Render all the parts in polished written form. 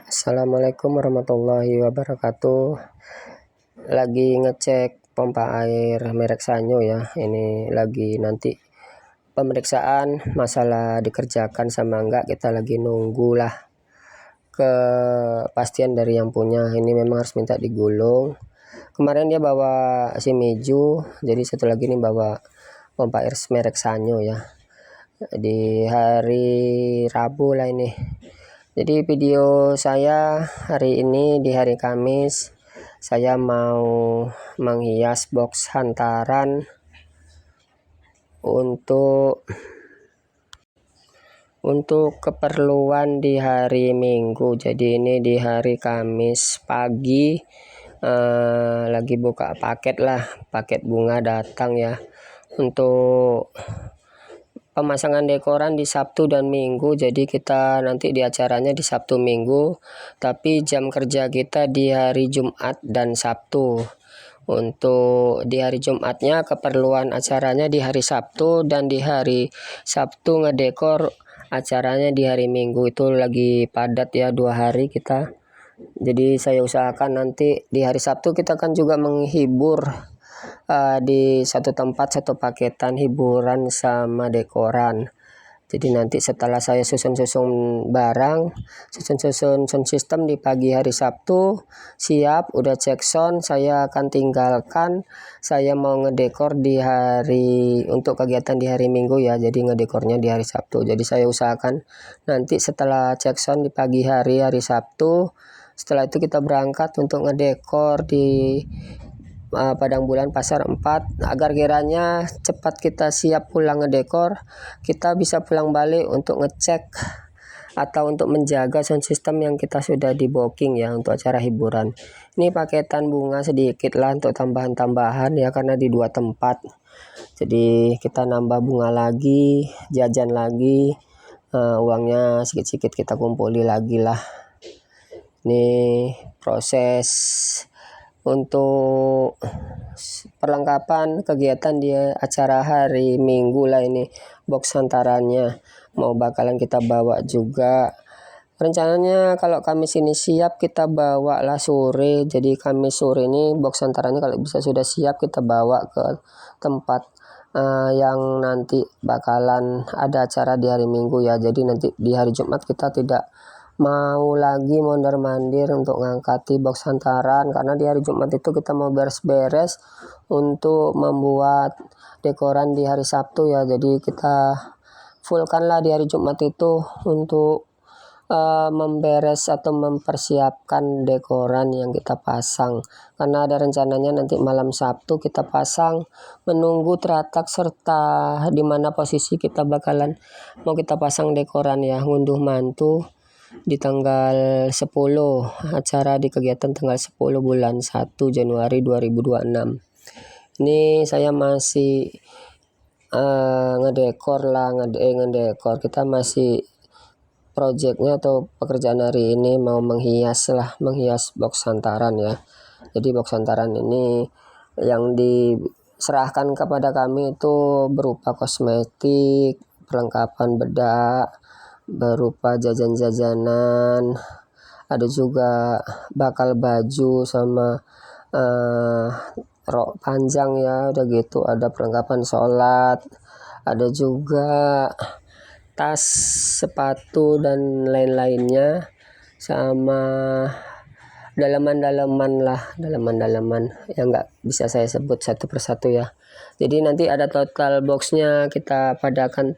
Assalamualaikum warahmatullahi wabarakatuh. Lagi ngecek pompa air merek Sanyo ya. Ini lagi nanti pemeriksaan masalah dikerjakan sama enggak. Kita lagi nunggu lah kepastian dari yang punya. Ini memang harus minta digulung. Kemarin dia bawa Shimizu, jadi satu lagi nih bawa pompa air merek Sanyo ya. Di hari Rabu lah ini. Jadi video saya hari ini di hari Kamis, saya mau menghias box hantaran untuk keperluan di hari Minggu. Jadi ini di hari Kamis pagi lagi buka paket lah, paket bunga datang ya untuk pemasangan dekoran di Sabtu dan Minggu. Jadi kita nanti di acaranya di Sabtu Minggu, tapi jam kerja kita di hari Jumat dan Sabtu. Untuk di hari Jumatnya keperluan acaranya di hari Sabtu, dan di hari Sabtu ngedekor acaranya di hari Minggu. Itu lagi padat ya 2 hari kita. Jadi saya usahakan nanti di hari Sabtu kita kan juga menghibur di satu tempat, satu paketan hiburan sama dekoran. Jadi nanti setelah saya susun barang, susun sound system di pagi hari Sabtu, siap udah cek sound, saya akan tinggalkan. Saya mau ngedekor di hari untuk kegiatan di hari Minggu ya. Jadi ngedekornya di hari Sabtu. Jadi saya usahakan nanti setelah cek sound di pagi hari Sabtu, setelah itu kita berangkat untuk ngedekor di Padang Bulan Pasar 4, agar kiranya cepat kita siap pulang ngedekor, kita bisa pulang balik untuk ngecek atau untuk menjaga sound system yang kita sudah di booking ya untuk acara hiburan. Ini paketan bunga sedikit lah untuk tambahan-tambahan ya, karena di 2 tempat. Jadi kita nambah bunga lagi, jajan lagi, uangnya sedikit-sedikit kita kumpuli lagi lah. Ini proses untuk perlengkapan kegiatan di acara hari Minggu lah. Ini box hantarannya mau bakalan kita bawa juga. Rencananya kalau Kamis ini siap kita bawa lah sore. Jadi Kamis sore ini box hantarannya kalau bisa sudah siap kita bawa ke tempat yang nanti bakalan ada acara di hari Minggu ya. Jadi nanti di hari Jumat kita tidak mau lagi mondar-mandir untuk ngangkati box hantaran, karena di hari Jumat itu kita mau beres-beres untuk membuat dekoran di hari Sabtu ya. Jadi kita fullkan lah di hari Jumat itu untuk memberes atau mempersiapkan dekoran yang kita pasang, karena ada rencananya nanti malam Sabtu kita pasang, menunggu teratak serta di mana posisi kita bakalan mau kita pasang dekoran ya, ngunduh mantu di tanggal 10, acara di kegiatan tanggal 10 bulan 1 Januari 2026. Ini saya masih ngedekor kita masih projectnya atau pekerjaan hari ini mau menghias box hantaran ya. Jadi box hantaran ini yang diserahkan kepada kami itu berupa kosmetik, perlengkapan bedak, berupa jajan-jajanan, ada juga bakal baju sama rok panjang ya, udah gitu ada perlengkapan sholat, ada juga tas, sepatu dan lain-lainnya, sama dalaman-dalaman yang nggak bisa saya sebut satu persatu ya. Jadi nanti ada total boxnya kita padakan,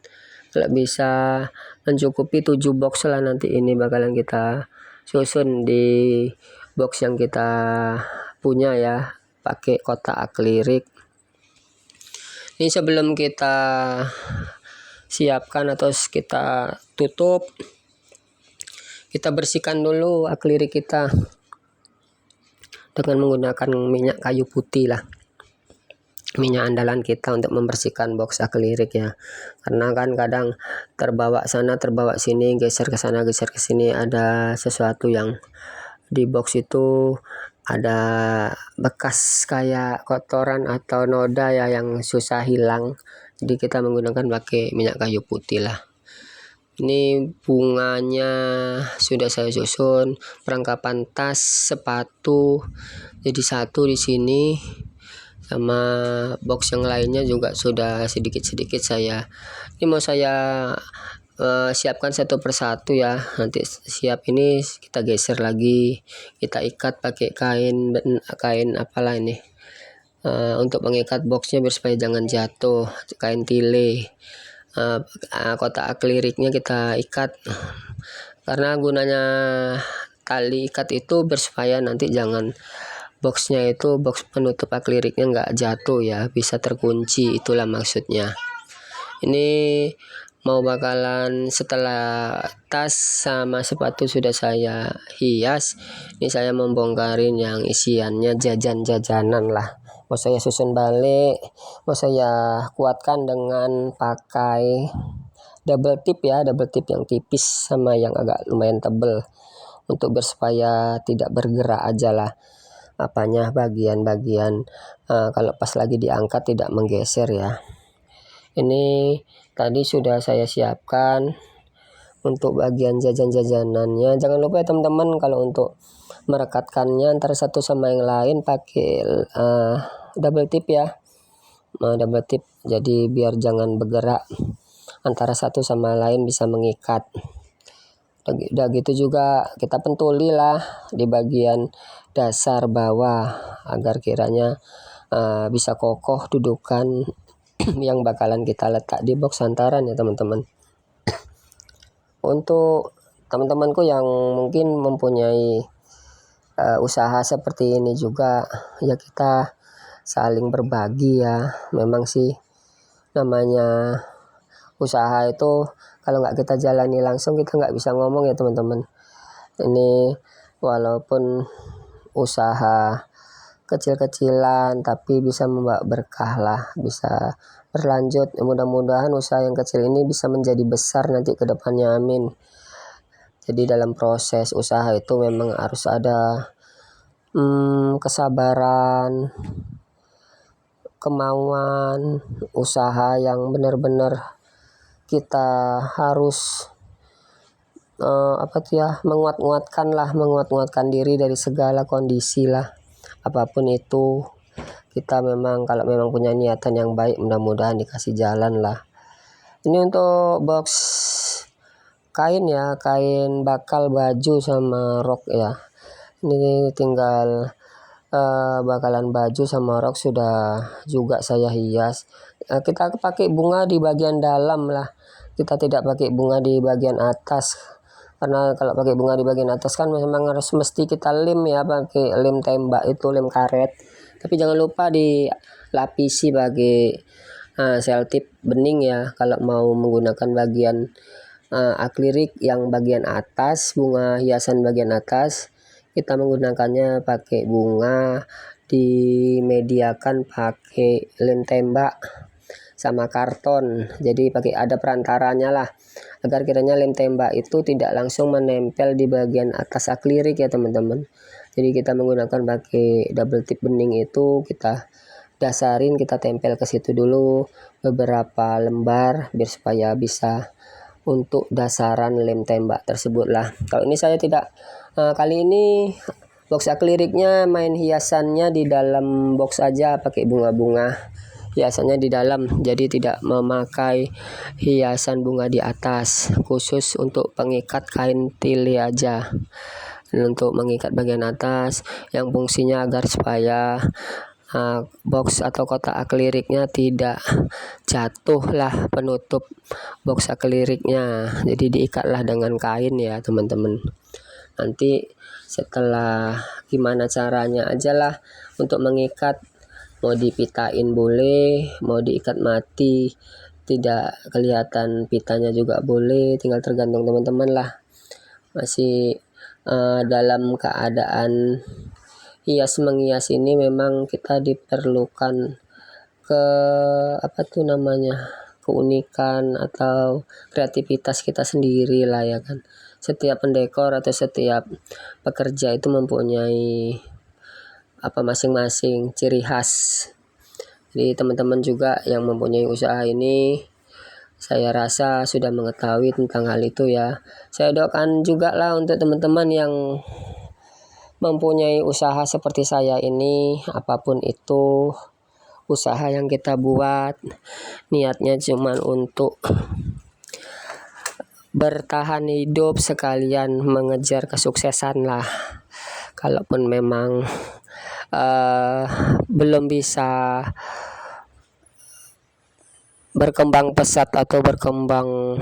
kalau bisa mencukupi 7 box lah nanti ini bakalan kita susun di box yang kita punya ya, pakai kotak akrilik. Ini sebelum kita siapkan atau kita tutup, kita bersihkan dulu akrilik kita dengan menggunakan minyak kayu putih lah, minyak andalan kita untuk membersihkan box akrilik ya. Karena kan kadang terbawa sana terbawa sini, geser ke sana geser ke sini, ada sesuatu yang di box itu ada bekas kayak kotoran atau noda ya yang susah hilang. Jadi kita menggunakan pakai minyak kayu putih lah. Ini bunganya sudah saya susun, perlengkapan tas, sepatu jadi satu di sini, sama box yang lainnya juga sudah sedikit-sedikit saya. Ini mau saya siapkan satu persatu ya. Nanti siap ini kita geser lagi, kita ikat pakai kain apalah ini. Untuk mengikat boxnya biar supaya jangan jatuh, kain tile. Kotak akliriknya kita ikat, karena gunanya tali ikat itu biar supaya nanti jangan boxnya itu box penutup akliriknya nggak jatuh ya, bisa terkunci, itulah maksudnya. Ini mau bakalan setelah tas sama sepatu sudah saya hias, ini saya membongkarin yang isiannya jajan-jajanan lah. Mau saya susun balik, mau saya kuatkan dengan pakai double tip ya, double tip yang tipis sama yang agak lumayan tebel, untuk supaya tidak bergerak aja lah apanya bagian-bagian, kalau pas lagi diangkat tidak menggeser ya. Ini tadi sudah saya siapkan untuk bagian jajan-jajanannya. Jangan lupa ya teman-teman, kalau untuk merekatkannya antara satu sama yang lain pakai double tip ya, double tip, jadi biar jangan bergerak antara satu sama lain, bisa mengikat. Udah gitu juga kita pentuli lah di bagian dasar bawah agar kiranya bisa kokoh dudukan yang bakalan kita letak di box santaran ya teman-teman. Untuk teman-temanku yang mungkin mempunyai usaha seperti ini juga ya, kita saling berbagi ya. Memang sih namanya usaha itu kalau nggak kita jalani langsung kita nggak bisa ngomong ya teman-teman. Ini walaupun usaha kecil-kecilan tapi bisa membawa berkah lah, bisa berlanjut. Mudah-mudahan usaha yang kecil ini bisa menjadi besar nanti ke depannya, amin. Jadi dalam proses usaha itu memang harus ada kesabaran, kemauan, usaha yang benar-benar kita harus menguatkan diri dari segala kondisi lah, apapun itu. Kita memang kalau memang punya niatan yang baik, mudah-mudahan dikasih jalan lah. Ini untuk box kain ya, kain bakal baju sama rok ya. Ini tinggal bakalan baju sama rok sudah juga saya hias. Kita pakai bunga di bagian dalam lah, kita tidak pakai bunga di bagian atas, karena kalau pakai bunga di bagian atas kan memang harus mesti kita lem ya, pakai lem tembak itu, lem karet. Tapi jangan lupa dilapisi pakai selotip bening ya kalau mau menggunakan bagian akrilik yang bagian atas, bunga hiasan bagian atas, kita menggunakannya pakai bunga, dimediakan pakai lem tembak sama karton. Jadi pakai ada perantaranya lah, agar kiranya lem tembak itu tidak langsung menempel di bagian atas akrilik ya teman-teman. Jadi kita menggunakan pakai double tip bening itu, kita dasarin, kita tempel ke situ dulu beberapa lembar biar supaya bisa untuk dasaran lem tembak tersebut lah. Kalau ini saya tidak, kali ini box akliriknya main hiasannya di dalam box aja, pakai bunga-bunga hiasannya di dalam, jadi tidak memakai hiasan bunga di atas, khusus untuk pengikat kain tili aja. Dan untuk mengikat bagian atas yang fungsinya agar supaya box atau kotak akliriknya tidak jatuh lah penutup box akliriknya, jadi diikatlah dengan kain ya teman-teman. Nanti setelah gimana caranya aja lah untuk mengikat, mau dipitain boleh, mau diikat mati tidak kelihatan pitanya juga boleh, tinggal tergantung teman-teman lah. Masih dalam keadaan hias menghias ini memang kita diperlukan keunikan atau kreativitas kita sendiri lah ya kan. Setiap pendekor atau setiap pekerja itu mempunyai masing-masing ciri khas. Jadi teman-teman juga yang mempunyai usaha ini Saya rasa sudah mengetahui tentang hal itu ya. Saya doakan juga lah untuk teman-teman yang mempunyai usaha seperti saya ini, apapun itu usaha yang kita buat, niatnya cuma untuk bertahan hidup sekalian mengejar kesuksesan lah. Kalaupun memang belum bisa berkembang pesat atau berkembang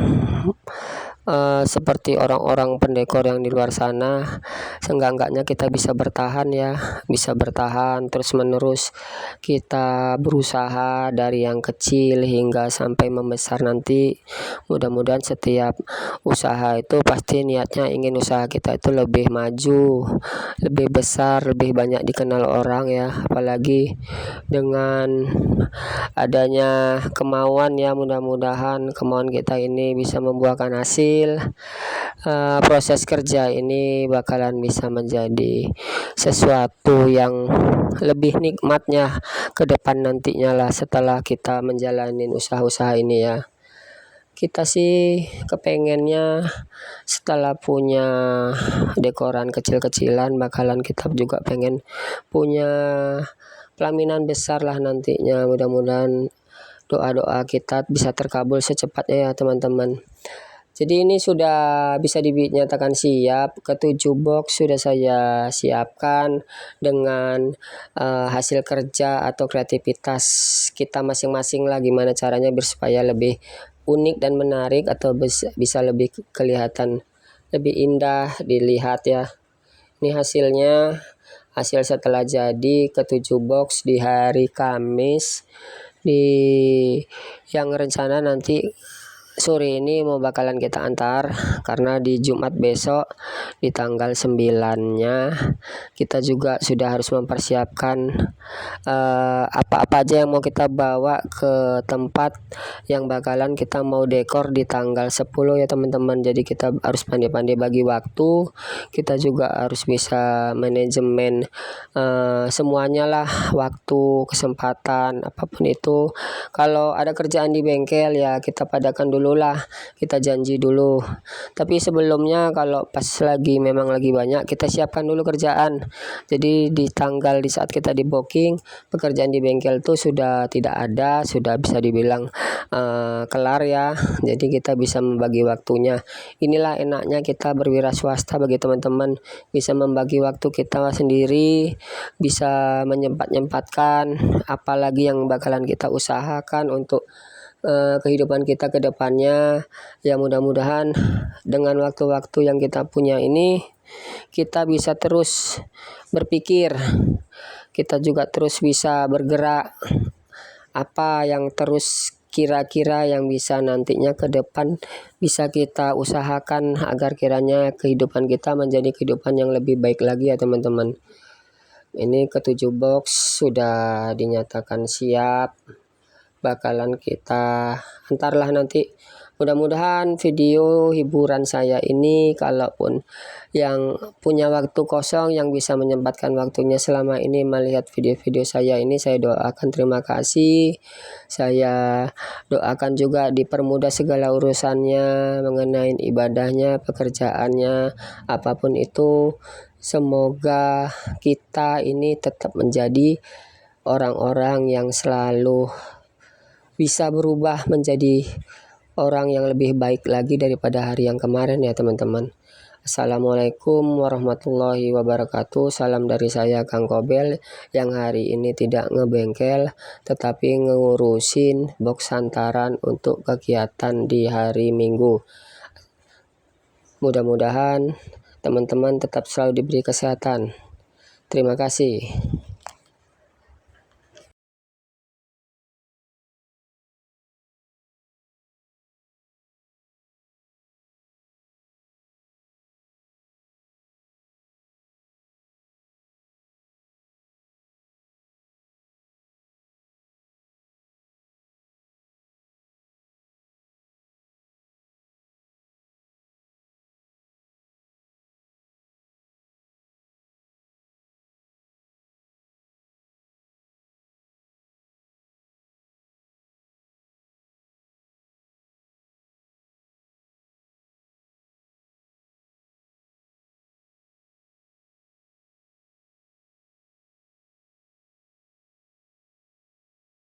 seperti orang-orang pendekor yang di luar sana, seenggak-enggaknya kita bisa bertahan ya, bisa bertahan terus menerus. Kita berusaha dari yang kecil hingga sampai membesar nanti. Mudah-mudahan setiap usaha itu pasti niatnya ingin usaha kita itu lebih maju, lebih besar, lebih banyak dikenal orang ya. Apalagi dengan adanya kemauan ya, mudah-mudahan kemauan kita ini bisa membuahkan hasil. Proses kerja ini bakalan bisa menjadi sesuatu yang lebih nikmatnya ke depan nantinya lah, setelah kita menjalani usaha-usaha ini ya. Kita sih kepengennya setelah punya dekoran kecil-kecilan, bakalan kita juga pengen punya pelaminan besar lah nantinya. Mudah-mudahan doa-doa kita bisa terkabul secepatnya ya teman-teman. Jadi ini sudah bisa dinyatakan siap, ke-7 box sudah saya siapkan dengan hasil kerja atau kreativitas kita masing-masing lah, gimana caranya biar supaya lebih unik dan menarik atau bisa lebih kelihatan lebih indah dilihat ya. Ini hasilnya, hasil setelah jadi ke-7 box di hari Kamis, di yang rencana nanti sore ini mau bakalan kita antar, karena di Jumat besok di tanggal 9-nya kita juga sudah harus mempersiapkan apa-apa aja yang mau kita bawa ke tempat yang bakalan kita mau dekor di tanggal 10 ya teman-teman. Jadi kita harus pandai-pandai bagi waktu, kita juga harus bisa manajemen semuanya lah, waktu, kesempatan, apapun itu. Kalau ada kerjaan di bengkel ya kita padakan dulu lah, kita janji dulu. Tapi sebelumnya kalau pas memang lagi banyak, kita siapkan dulu kerjaan. Jadi di saat kita di booking, pekerjaan di bengkel tuh sudah tidak ada, sudah bisa dibilang kelar ya. Jadi kita bisa membagi waktunya. Inilah enaknya kita berwira swasta bagi teman-teman, bisa membagi waktu kita sendiri, bisa menyempatkan apalagi yang bakalan kita usahakan untuk kehidupan kita ke depannya ya. Mudah-mudahan dengan waktu-waktu yang kita punya ini kita bisa terus berpikir, kita juga terus bisa bergerak, apa yang terus kira-kira yang bisa nantinya ke depan bisa kita usahakan agar kiranya kehidupan kita menjadi kehidupan yang lebih baik lagi ya teman-teman. Ini ke-7 box sudah dinyatakan siap, bakalan kita antarlah nanti. Mudah-mudahan video hiburan saya ini, kalaupun yang punya waktu kosong yang bisa menyempatkan waktunya selama ini melihat video-video saya ini, saya doakan terima kasih. Saya doakan juga dipermudah segala urusannya mengenai ibadahnya, pekerjaannya, apapun itu. Semoga kita ini tetap menjadi orang-orang yang selalu bisa berubah menjadi orang yang lebih baik lagi daripada hari yang kemarin ya teman-teman. Assalamualaikum warahmatullahi wabarakatuh. Salam dari saya Kang Kobel, yang hari ini tidak ngebengkel tetapi ngurusin box hantaran untuk kegiatan di hari Minggu. Mudah-mudahan teman-teman tetap selalu diberi kesehatan. Terima kasih.